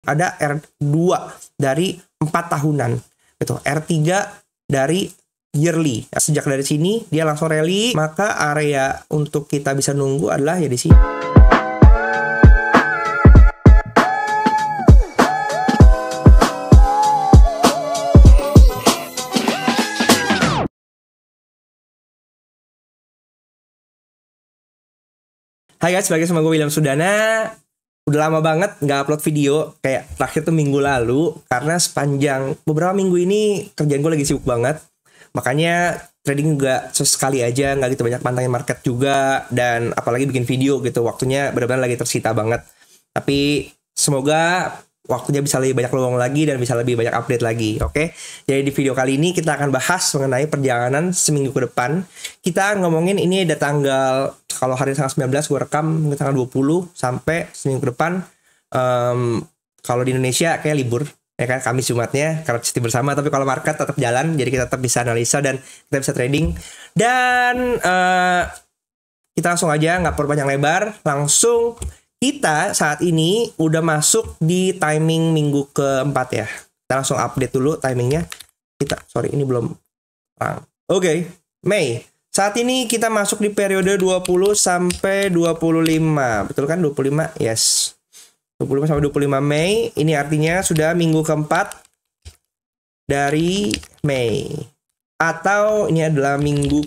Ada R2 dari 4 tahunan gitu, R3 dari yearly. Sejak dari sini dia langsung rally, maka area untuk kita bisa nunggu adalah ya di sini. Hai guys, balik sama gue William Sudana. Udah lama banget nggak upload video, kayak terakhir tuh minggu lalu. Karena sepanjang beberapa minggu ini kerjaan gue lagi sibuk banget. Makanya trading juga sesekali aja, nggak gitu banyak pantangin market juga. Dan apalagi bikin video gitu, waktunya benar-benar lagi tersita banget. Tapi semoga waktunya bisa lebih banyak luang lagi dan bisa lebih banyak update lagi, oke? Jadi di video kali ini kita akan bahas mengenai perjalanan seminggu ke depan. Kita ngomongin ini ada tanggal, kalau hari tanggal 19 gue rekam tanggal 20 sampai seminggu ke depan. Kalau di Indonesia kayak libur, ya kan, Kamis Jumatnya karena cuti bersama. Tapi kalau market tetap jalan, jadi kita tetap bisa analisa dan kita bisa trading. Dan kita langsung aja, nggak perlu panjang lebar, langsung. Kita saat ini udah masuk di timing minggu keempat ya. Kita langsung update dulu timingnya. Sorry ini belum terang. Oke, Mei. Saat ini kita masuk di periode 20 sampai 25. Betul kan 25? Yes. 25 sampai 25 Mei. Ini artinya sudah minggu keempat dari Mei. Atau ini adalah minggu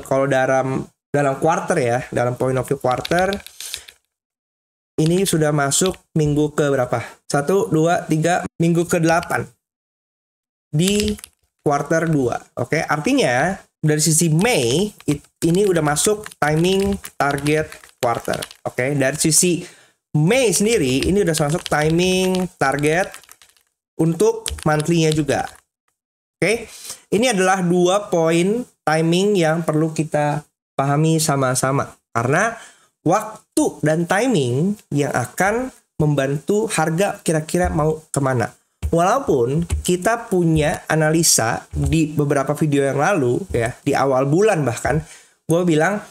kalau dalam quarter ya, dalam point of view quarter. Ini sudah masuk minggu ke berapa? 1, 2, 3, minggu ke-8 di quarter 2. Oke, artinya dari sisi Mei ini udah masuk timing target quarter. Oke, dari sisi Mei sendiri ini udah masuk timing target untuk monthly-nya juga. Oke, ini adalah 2 poin timing yang perlu kita pahami sama-sama. Karena waktu dan timing yang akan membantu harga kira-kira mau kemana. Walaupun kita punya analisa di beberapa video yang lalu ya, di awal bulan bahkan gue bilang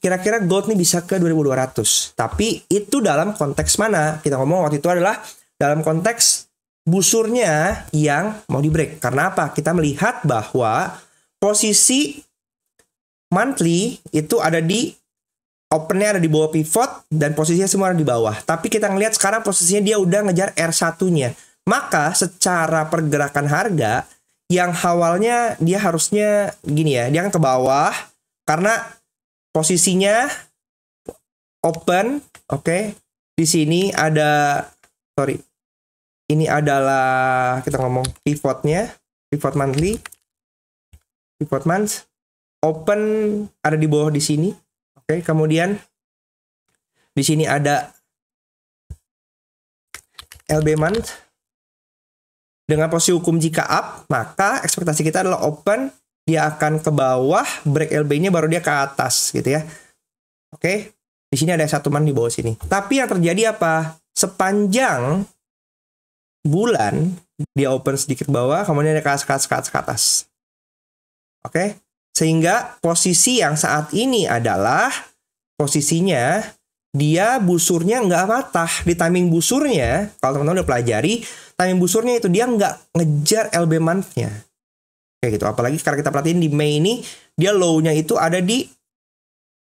kira-kira gold nih bisa ke 2200. Tapi itu dalam konteks mana? Kita ngomong waktu itu adalah dalam konteks busurnya yang mau di break. Karena apa? Kita melihat bahwa posisi monthly itu ada di opennya ada di bawah pivot dan posisinya semua ada di bawah. Tapi kita ngelihat sekarang posisinya dia udah ngejar R1-nya. Maka secara pergerakan harga yang awalnya dia harusnya gini ya, dia akan ke bawah karena posisinya open, oke. Di sini ada ini adalah kita ngomong pivotnya, pivot monthly, pivot month, open ada di bawah di sini. Oke, kemudian di sini ada LB month dengan posisi hukum jika up, maka ekspektasi kita adalah open, dia akan ke bawah, break LB-nya baru dia ke atas gitu ya. Oke, di sini ada satu month di bawah sini. Tapi yang terjadi apa? Sepanjang bulan dia open sedikit bawah, kemudian dia ke atas. Oke. Sehingga posisi yang saat ini adalah posisinya dia busurnya nggak patah. Di timing busurnya, kalau teman-teman udah pelajari, timing busurnya itu dia nggak ngejar LB month-nya. Kayak gitu. Apalagi sekarang kita perhatiin di Mei ini, dia low-nya itu ada di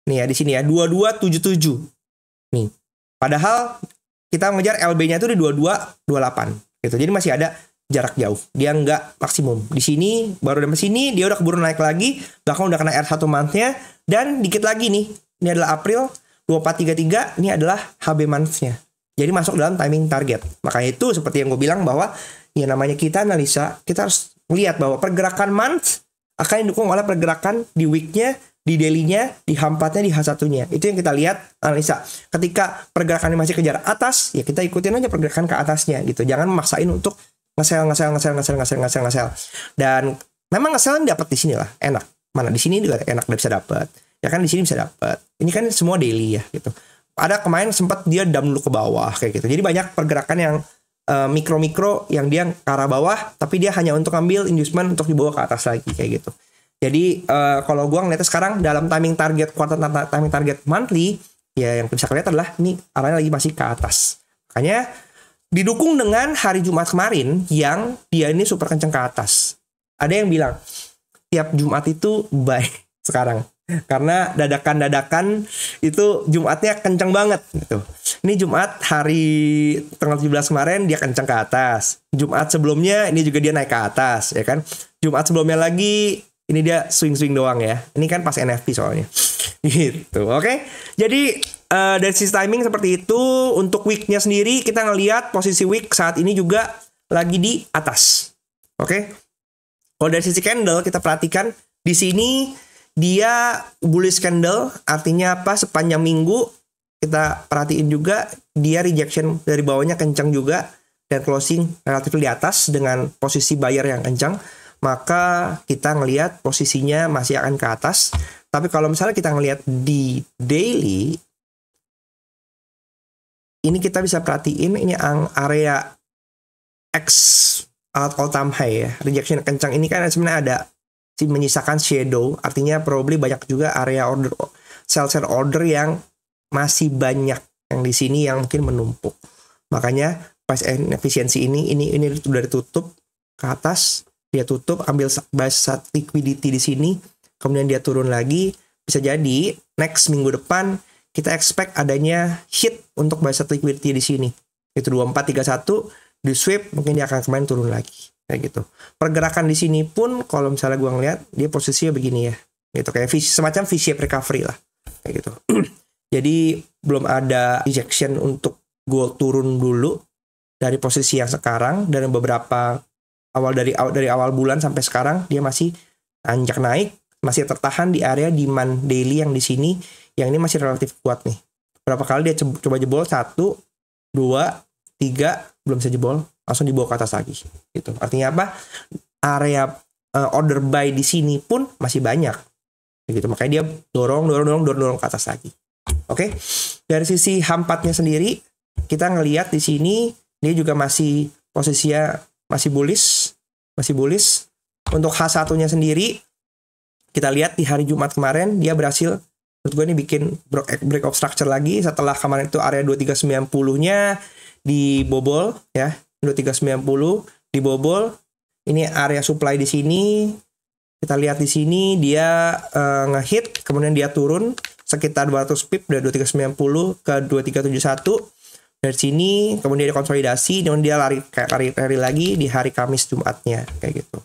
nih ya, di sini ya, 2277. Nih. Padahal kita ngejar LB-nya itu di 2228 gitu. Jadi masih ada jarak jauh, dia nggak maksimum. Di sini baru dari sini dia udah keburu naik lagi, bahkan udah kena R1 month-nya, dan dikit lagi nih, ini adalah April 2433, ini adalah HB month-nya. Jadi masuk dalam timing target. Makanya itu seperti yang gue bilang bahwa ya namanya kita analisa, kita harus melihat bahwa pergerakan month akan didukung oleh pergerakan di week-nya, di daily-nya, di H4-nya, di H1-nya. Itu yang kita lihat analisa. Ketika pergerakannya masih kejar atas, ya kita ikutin aja pergerakan ke atasnya gitu. Jangan memaksain untuk ngesel. Dan memang ngesel dapat di sini lah, enak. Mana di sini juga enak, udah bisa dapat. Ya kan di sini bisa dapat. Ini kan semua daily ya gitu. Ada kemarin sempat dia dump dulu ke bawah kayak gitu. Jadi banyak pergerakan yang mikro yang dia ke arah bawah, tapi dia hanya untuk ambil inducement untuk dibawa ke atas lagi kayak gitu. Jadi kalau gua ngeliatnya sekarang dalam timing target quarter, timing target monthly, ya yang bisa kelihatan adalah ini arahnya lagi masih ke atas. Makanya Didukung dengan hari Jumat kemarin yang dia ini super kenceng ke atas. Ada yang bilang tiap Jumat itu buy sekarang. Karena dadakan-dadakan itu Jumatnya kenceng banget gitu. Ini Jumat hari tanggal 17 kemarin dia kenceng ke atas. Jumat sebelumnya ini juga dia naik ke atas ya kan. Jumat sebelumnya lagi ini dia swing-swing doang ya. Ini kan pas NFP soalnya. Gitu. Oke. Jadi dari sisi timing seperti itu. Untuk weeknya sendiri kita ngelihat posisi week saat ini juga lagi di atas. Oke. Kalau dari sisi candle kita perhatikan di sini dia bullish candle, artinya apa? Sepanjang minggu kita perhatiin juga dia rejection dari bawahnya kencang juga dan closing relatif di atas dengan posisi buyer yang kencang. Maka kita ngelihat posisinya masih akan ke atas. Tapi kalau misalnya kita ngelihat di daily, ini kita bisa perhatiin ini area X all time high ya. Rejection kencang ini kan sebenarnya ada menyisakan shadow, artinya probably banyak juga area order sell order yang masih banyak yang di sini yang mungkin menumpuk. Makanya price and efficiency ini sudah ditutup ke atas, dia tutup ambil base liquidity di sini, kemudian dia turun lagi. Bisa jadi next minggu depan kita expect adanya hit untuk base liquidity di sini. Itu 2431 di sweep, mungkin dia akan kemarin turun lagi. Kayak gitu. Pergerakan di sini pun kalau misalnya gue ngeliat dia posisinya begini ya, gitu kayak semacam V-shape recovery lah, kayak gitu. Jadi belum ada ejection untuk gold turun dulu dari posisi yang sekarang, dan beberapa dari awal bulan sampai sekarang dia masih anjak naik, masih tertahan di area demand daily yang di sini, yang ini masih relatif kuat nih. Berapa kali dia coba jebol 1, 2, 3 belum bisa jebol, langsung dibawa ke atas lagi gitu. Artinya apa? Area order buy di sini pun masih banyak gitu. Makanya dia dorong ke atas lagi. Oke. Dari sisi H4-nya sendiri kita ngelihat di sini dia juga masih posisinya masih bullish. Untuk H1-nya sendiri kita lihat di hari Jumat kemarin dia berhasil, menurut gue ini bikin break of structure lagi setelah kemarin itu area 2390-nya dibobol ya. 2390 dibobol. Ini area supply di sini. Kita lihat di sini dia ngehit, kemudian dia turun sekitar 200 pip dari 2390 ke 2371. Dari sini kemudian dia konsolidasi, dan dia lari lagi di hari Kamis Jumatnya kayak gitu.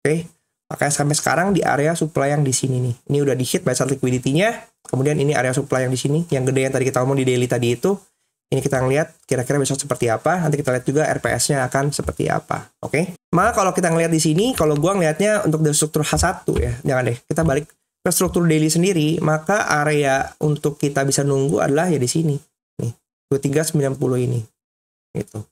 Oke. Makanya sampai sekarang di area supply yang di sini nih. Ini udah di hit by liquidity-nya. Kemudian ini area supply yang di sini, yang gede yang tadi kita ngomong di daily tadi itu. Ini kita ngelihat kira-kira besok seperti apa. Nanti kita lihat juga RPS-nya akan seperti apa. Oke. Maka kalau kita ngelihat di sini, kalau gua ngelihatnya untuk dari struktur H1 ya, jangan deh. Kita balik ke struktur daily sendiri, maka area untuk kita bisa nunggu adalah ya di sini. Nih, 2390 ini. Gitu.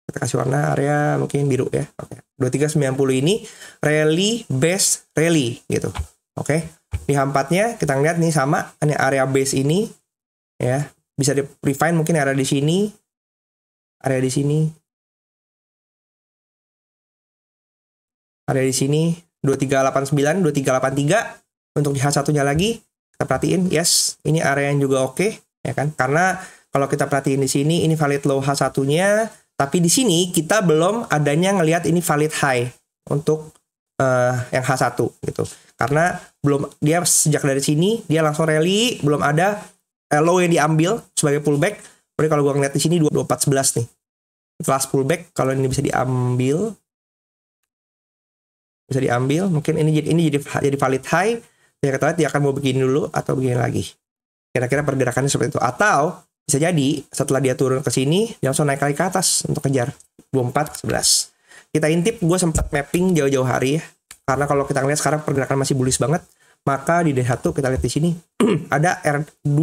Kita kasih warna area mungkin biru ya. Oke. 2390 ini rally base rally gitu. Oke. Di H4-nya kita ngeliat nih sama, ini area base ini ya. Bisa di refine mungkin area di sini. Area di sini. Area di sini 2389, 2383. Untuk di H1-nya lagi kita perhatiin, yes, ini area yang juga oke, ya kan? Karena kalau kita perhatiin di sini ini valid low H1-nya, tapi di sini kita belum adanya ngelihat ini valid high untuk yang H1 gitu. Karena belum, dia sejak dari sini dia langsung rally, belum ada low yang diambil sebagai pullback. Jadi kalau gua ngeliat di sini 2411 nih. Last pullback kalau ini bisa diambil. Mungkin ini jadi valid high. Ya kita lihat dia akan mau begini dulu atau begini lagi. Kira-kira pergerakannya seperti itu. Atau bisa jadi setelah dia turun ke sini dia langsung naik lagi ke atas untuk kejar 2411. Kita intip, gue sempat mapping jauh-jauh hari ya. Karena kalau kita ngeliat sekarang pergerakan masih bullish banget. Maka di D1 kita lihat di sini ada R2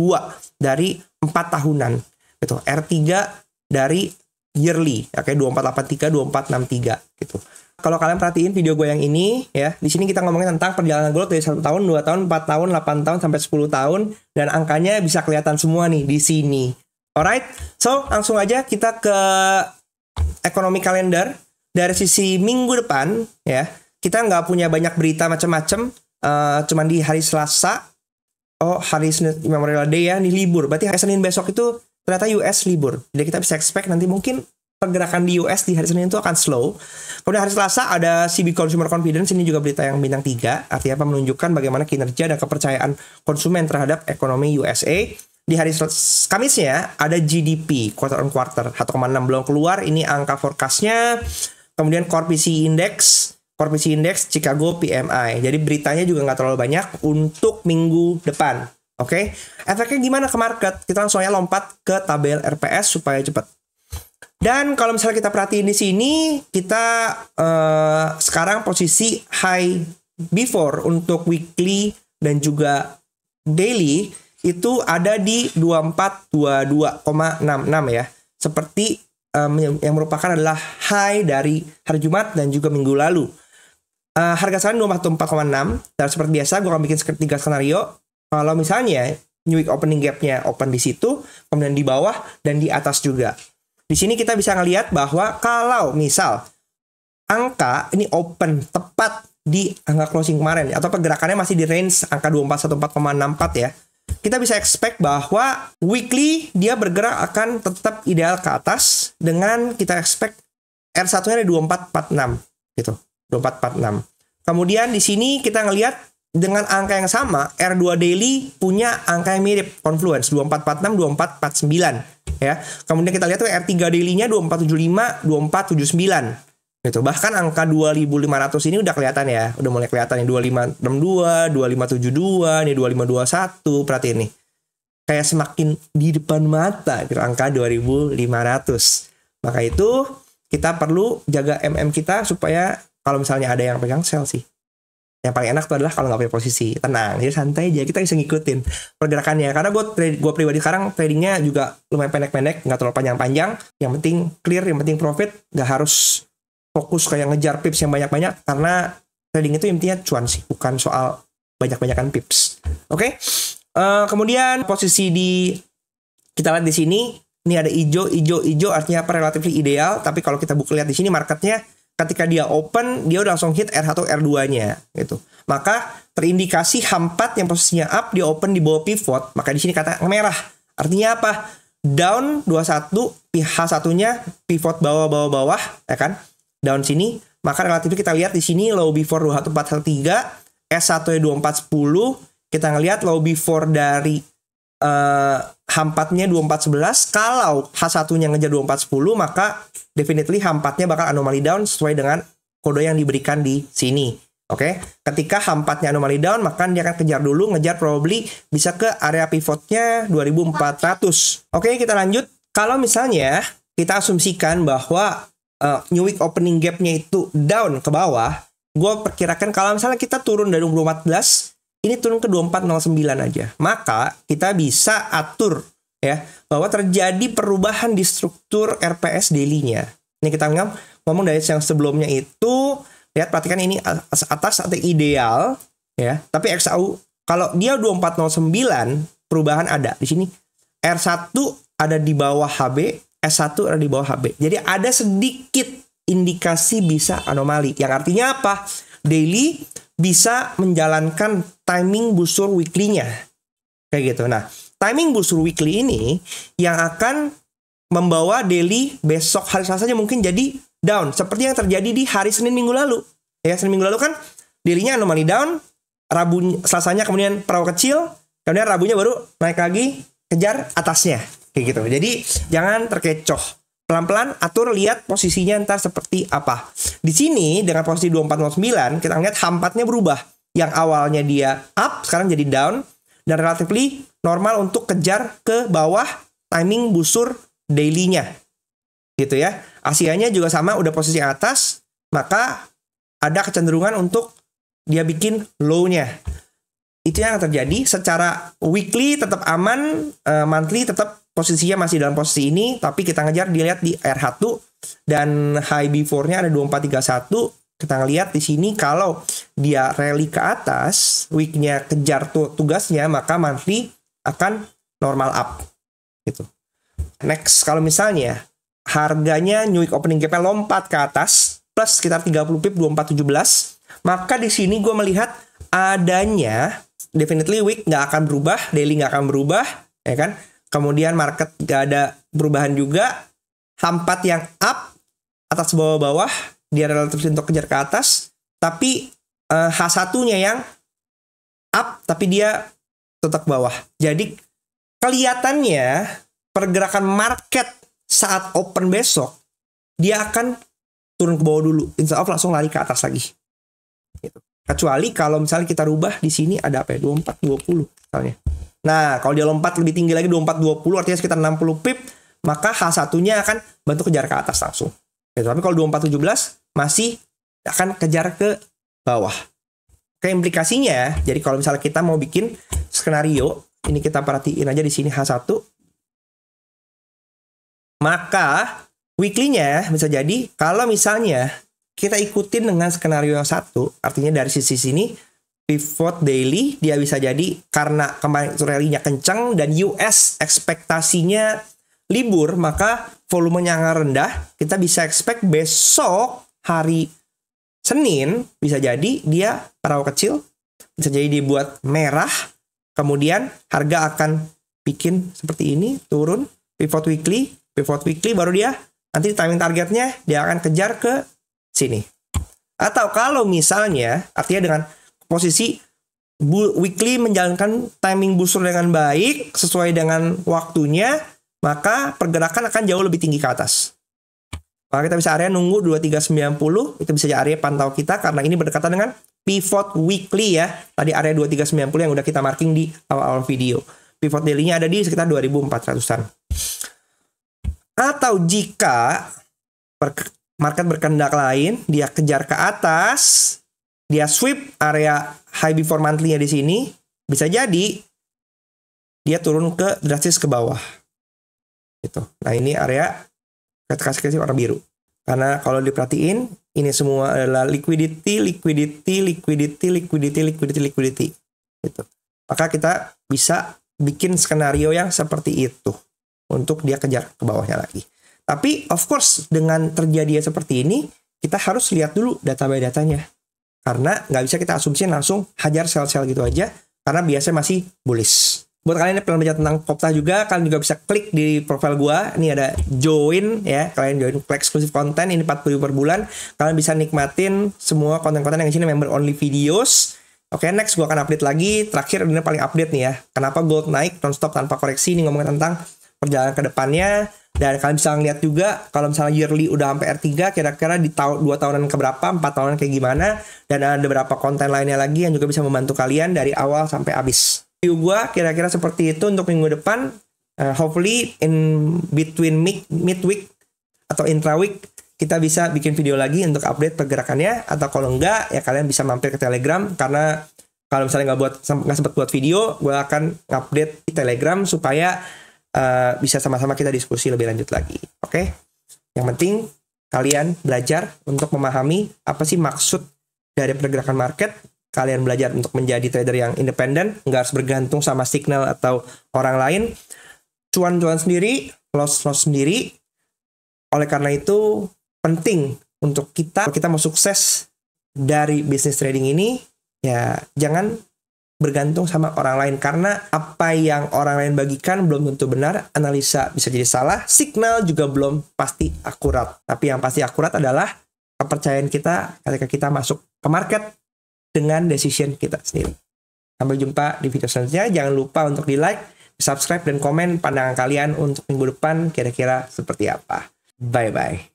dari 4 tahunan gitu. R3 dari yearly, ya, kayak 2483, 2463 gitu. Kalau kalian perhatiin video gue yang ini ya, di sini kita ngomongin tentang perjalanan gold dari 1 tahun, 2 tahun, 4 tahun, 8 tahun sampai 10 tahun, dan angkanya bisa kelihatan semua nih di sini. Alright, so langsung aja kita ke ekonomi kalender. Dari sisi minggu depan ya, kita nggak punya banyak berita macam-macam. Cuman di hari Selasa, hari Senin Memorial Day ya, ini libur. Berarti hari Senin besok itu ternyata US libur. Jadi kita bisa expect nanti mungkin pergerakan di US di hari Senin itu akan slow. Kemudian hari Selasa ada CB Consumer Confidence, ini juga berita yang bintang 3, artinya apa, menunjukkan bagaimana kinerja dan kepercayaan konsumen terhadap ekonomi USA. Di hari Kamisnya ada GDP quarter on quarter 1,6 belum keluar, ini angka forecastnya. Kemudian Core PCE Index Chicago PMI. Jadi beritanya juga nggak terlalu banyak untuk minggu depan. Oke, efeknya gimana ke market? Kita langsung aja lompat ke tabel RPS supaya cepat. Dan kalau misalnya kita perhatiin di sini, kita sekarang posisi high before untuk weekly dan juga daily itu ada di 2422,66 ya. Seperti yang merupakan adalah high dari hari Jumat dan juga minggu lalu. Harga sekarang 24,6, dan seperti biasa gue akan bikin 3 skenario. Kalau misalnya New Week opening gap-nya open di situ, kemudian di bawah dan di atas juga. Di sini kita bisa ngelihat bahwa kalau misal angka ini open tepat di angka closing kemarin atau pergerakannya masih di range angka 2414,64 ya. Kita bisa expect bahwa weekly dia bergerak akan tetap ideal ke atas dengan kita expect R1-nya di 2446 gitu. 2446. Kemudian di sini kita ngelihat dengan angka yang sama, R2 daily punya angka yang mirip, confluence 2446, 2449 ya. Kemudian kita lihat tuh R3 daily-nya 2475, 2479 gitu. Bahkan angka 2500 ini udah kelihatan ya, udah mulai kelihatan nih 2562, 2572, nih 2521, perhatiin nih. Kayak semakin di depan mata gitu angka 2500. Maka itu kita perlu jaga MM kita supaya kalau misalnya ada yang pegang sell sih. Yang paling enak itu adalah kalau nggak punya posisi, tenang, jadi santai aja, kita bisa ngikutin pergerakannya. Karena gue pribadi sekarang tradingnya juga lumayan pendek-pendek, nggak terlalu panjang-panjang. Yang penting clear, yang penting profit, nggak harus fokus kayak ngejar pips yang banyak-banyak. Karena trading itu intinya cuan sih, bukan soal banyak-banyakan pips. Oke? Kemudian posisi kita lihat di sini, ini ada hijau artinya apa, relatively ideal. Tapi kalau kita lihat di sini marketnya, ketika dia open, dia udah langsung hit R1, R2-nya gitu. Maka terindikasi H4 yang posisinya up, dia open di bawah pivot, maka di sini kata merah. Artinya apa? Down 21, H1-nya pivot bawah, ya kan? Down sini, maka relatif kita lihat di sini low before 21413, S1-nya 2410, kita ngelihat low before dari H4-nya 2411. Kalau H1-nya ngejar 2410, maka definitely H4-nya bakal anomali down sesuai dengan kode yang diberikan di sini. Oke, ketika H4-nya anomali down, maka dia akan kejar dulu, ngejar probably bisa ke area pivotnya 2400. Oke, kita lanjut. Kalau misalnya kita asumsikan bahwa New Week opening gap-nya itu down ke bawah, gue perkirakan kalau misalnya kita turun dari 2414, ini turun ke 2409 aja. Maka kita bisa atur ya bahwa terjadi perubahan di struktur RPS daily-nya. Ini kita ngomong dari yang sebelumnya itu, lihat perhatikan ini atas atau ideal ya. Tapi XAU kalau dia 2409 perubahan ada di sini. R1 ada di bawah HB, S1 ada di bawah HB. Jadi ada sedikit indikasi bisa anomali. Yang artinya apa? Daily bisa menjalankan timing busur weekly-nya. Kayak gitu. Nah, timing busur weekly ini yang akan membawa daily besok hari Selasanya mungkin jadi down. Seperti yang terjadi di hari Senin minggu lalu. Ya, Senin minggu lalu kan daily-nya anomali down, Selasanya kemudian perahu kecil, kemudian Rabunya baru naik lagi, kejar atasnya. Kayak gitu. Jadi, jangan terkecoh. Pelan-pelan atur, lihat posisinya ntar seperti apa. Di sini dengan posisi 2409 kita lihat H4-nya berubah. Yang awalnya dia up sekarang jadi down dan relatively normal untuk kejar ke bawah timing busur daily-nya. Gitu ya. Asianya juga sama udah posisi atas, maka ada kecenderungan untuk dia bikin low-nya. Itu yang terjadi. Secara weekly tetap aman, monthly tetap posisinya masih dalam posisi ini, tapi kita ngejar dilihat di R1 dan high before-nya ada 2431. Kita ngelihat di sini kalau dia rally ke atas, week-nya kejar tugasnya, maka monthly akan normal up. Gitu. Next, kalau misalnya harganya New Week opening gap-nya lompat ke atas plus sekitar 30 pip 2417, maka di sini gue melihat adanya definitely week nggak akan berubah, daily nggak akan berubah, ya kan? Kemudian market nggak ada perubahan juga, H4 yang up, atas bawah-bawah, dia relatif untuk kejar ke atas, tapi H1-nya yang up, tapi dia tetap bawah. Jadi kelihatannya pergerakan market saat open besok, dia akan turun ke bawah dulu, instead of langsung lari ke atas lagi. Gitu. Kecuali kalau misalnya kita rubah di sini ada apa ya, 2420 misalnya. Nah, kalau dia lompat lebih tinggi lagi 2420 artinya sekitar 60 pip, maka H1-nya akan bantu kejar ke atas langsung. Gitu. Tapi kalau 2417 masih akan kejar ke bawah. Oke, implikasinya, jadi kalau misalnya kita mau bikin skenario, ini kita perhatiin aja di sini H1, maka weekly-nya bisa jadi kalau misalnya kita ikutin dengan skenario yang satu, artinya dari sisi sini pivot daily, dia bisa jadi karena kemarin rally-nya kencang dan US ekspektasinya libur, maka volumenya yang rendah, kita bisa expect besok hari Senin bisa jadi dia perahu kecil, bisa jadi dibuat merah, kemudian harga akan bikin seperti ini, turun, pivot weekly baru dia nanti timing targetnya dia akan kejar ke sini. Atau kalau misalnya artinya dengan posisi weekly menjalankan timing busur dengan baik sesuai dengan waktunya, maka pergerakan akan jauh lebih tinggi ke atas. Maka kita bisa area nunggu 2390, itu bisa jadi area pantau kita karena ini berdekatan dengan pivot weekly ya. Tadi area 2390 yang udah kita marking di awal-awal video. Pivot daily-nya ada di sekitar 2400-an. Atau jika market berkehendak lain, dia kejar ke atas, dia sweep area high before monthly-nya di sini, bisa jadi dia turun ke drastis ke bawah. Gitu. Nah, ini area kita kasih warna biru. Karena kalau diperhatiin, ini semua adalah liquidity. Gitu. Maka kita bisa bikin skenario yang seperti itu untuk dia kejar ke bawahnya lagi. Tapi of course dengan terjadinya seperti ini, kita harus lihat dulu data by datanya. Karena nggak bisa kita asumsi langsung hajar sell-sell gitu aja, karena biasanya masih bullish. Buat kalian yang pengen belajar tentang Kopta juga, kalian juga bisa klik di profile gua. Ini ada join ya, kalian join klik eksklusif konten, ini 40.000 per bulan. Kalian bisa nikmatin semua konten-konten yang di sini member only videos. Oke, next gua akan update lagi. Terakhir ini paling update nih ya. Kenapa gold naik non-stop tanpa koreksi, ini ngomongin tentang perjalanan ke depannya. Dan kalian bisa ngeliat juga kalau misalnya yearly udah sampai R3, kira-kira di 2 tahunan keberapa, 4 tahunan kayak gimana. Dan ada beberapa konten lainnya lagi yang juga bisa membantu kalian dari awal sampai habis. Video gue kira-kira seperti itu untuk minggu depan. Hopefully in between midweek atau intra-week kita bisa bikin video lagi untuk update pergerakannya. Atau kalau enggak, ya kalian bisa mampir ke Telegram. Karena kalau misalnya nggak sempat buat video, gue akan update di Telegram supaya bisa sama-sama kita diskusi lebih lanjut lagi. Oke? Yang penting kalian belajar untuk memahami apa sih maksud dari pergerakan market. Kalian belajar untuk menjadi trader yang independen, nggak harus bergantung sama signal atau orang lain. Cuan-cuan sendiri, loss-loss sendiri. Oleh karena itu penting untuk kita mau sukses dari bisnis trading ini, ya jangan bergantung sama orang lain, karena apa yang orang lain bagikan belum tentu benar, analisa bisa jadi salah, signal juga belum pasti akurat. Tapi yang pasti akurat adalah kepercayaan kita ketika kita masuk ke market dengan decision kita sendiri. Sampai jumpa di video selanjutnya. Jangan lupa untuk di like, subscribe, dan komen pandangan kalian untuk minggu depan kira-kira seperti apa. Bye-bye.